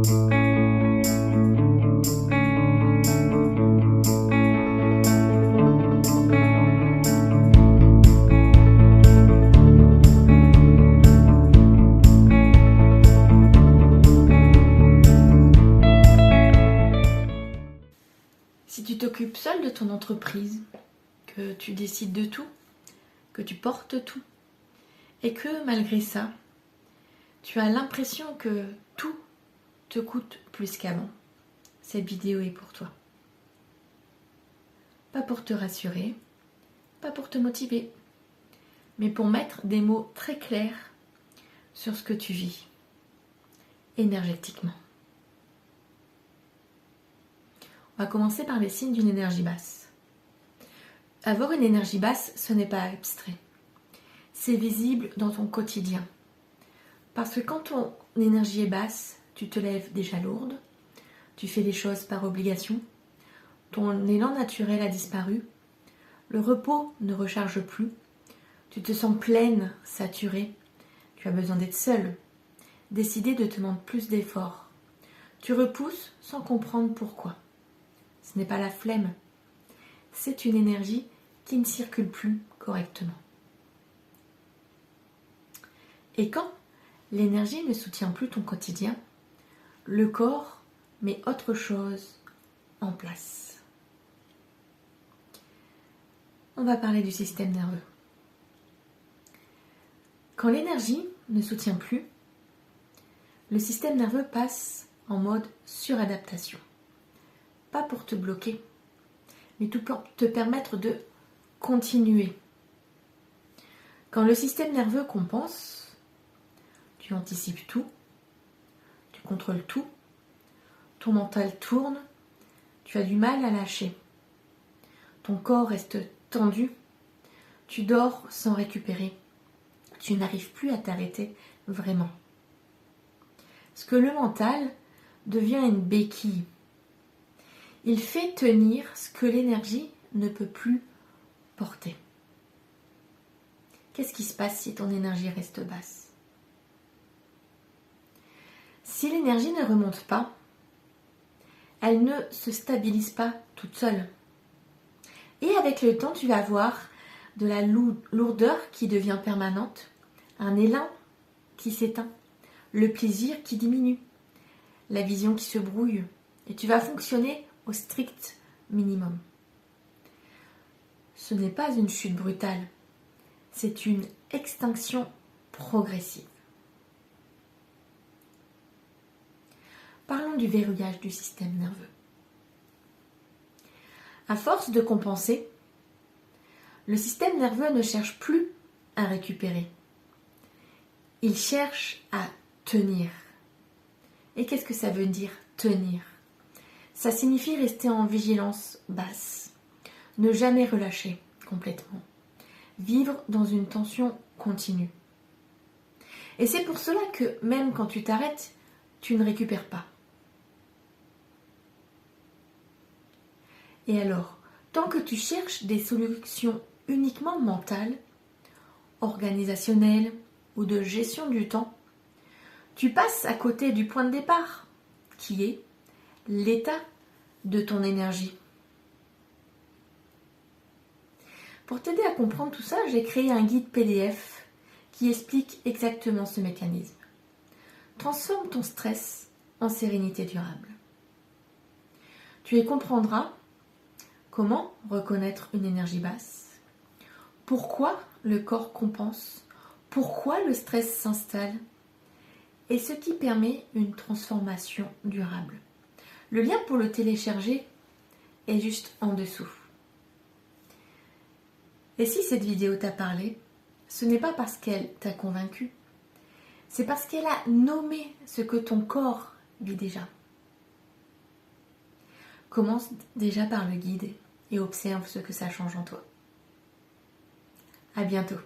Si tu t'occupes seul de ton entreprise, que tu décides de tout, que tu portes tout, et que malgré ça, tu as l'impression que tout te coûte plus qu'avant, cette vidéo est pour toi. Pas pour te rassurer, pas pour te motiver, mais pour mettre des mots très clairs sur ce que tu vis, énergétiquement. On va commencer par les signes d'une énergie basse. Avoir une énergie basse, ce n'est pas abstrait. C'est visible dans ton quotidien. Parce que quand ton énergie est basse, tu te lèves déjà lourde, tu fais les choses par obligation, ton élan naturel a disparu, le repos ne recharge plus, tu te sens pleine, saturée, tu as besoin d'être seule, décider de te demander plus d'efforts. Tu repousses sans comprendre pourquoi. Ce n'est pas la flemme, c'est une énergie qui ne circule plus correctement. Et quand l'énergie ne soutient plus ton quotidien, le corps met autre chose en place. On va parler du système nerveux. Quand l'énergie ne soutient plus, le système nerveux passe en mode suradaptation. Pas pour te bloquer, mais tout pour te permettre de continuer. Quand le système nerveux compense, tu anticipes tout, tu contrôles tout, ton mental tourne, tu as du mal à lâcher. Ton corps reste tendu, tu dors sans récupérer, tu n'arrives plus à t'arrêter vraiment. Parce que le mental devient une béquille. Il fait tenir ce que l'énergie ne peut plus porter. Qu'est-ce qui se passe si ton énergie reste basse? Si l'énergie ne remonte pas, elle ne se stabilise pas toute seule. Et avec le temps, tu vas avoir de la lourdeur qui devient permanente, un élan qui s'éteint, le plaisir qui diminue, la vision qui se brouille, et tu vas fonctionner au strict minimum. Ce n'est pas une chute brutale, c'est une extinction progressive. Parlons du verrouillage du système nerveux. À force de compenser, le système nerveux ne cherche plus à récupérer. Il cherche à tenir. Et qu'est-ce que ça veut dire, tenir ? Ça signifie rester en vigilance basse, ne jamais relâcher complètement, vivre dans une tension continue. Et c'est pour cela que même quand tu t'arrêtes, tu ne récupères pas. Et alors, tant que tu cherches des solutions uniquement mentales, organisationnelles ou de gestion du temps, tu passes à côté du point de départ, qui est l'état de ton énergie. Pour t'aider à comprendre tout ça, j'ai créé un guide PDF qui explique exactement ce mécanisme. Transforme ton stress en sérénité durable. Tu y comprendras comment reconnaître une énergie basse, pourquoi le corps compense, pourquoi le stress s'installe et ce qui permet une transformation durable. Le lien pour le télécharger est juste en dessous. Et si cette vidéo t'a parlé, ce n'est pas parce qu'elle t'a convaincu, c'est parce qu'elle a nommé ce que ton corps vit déjà. Commence déjà par le guide et observe ce que ça change en toi. À bientôt.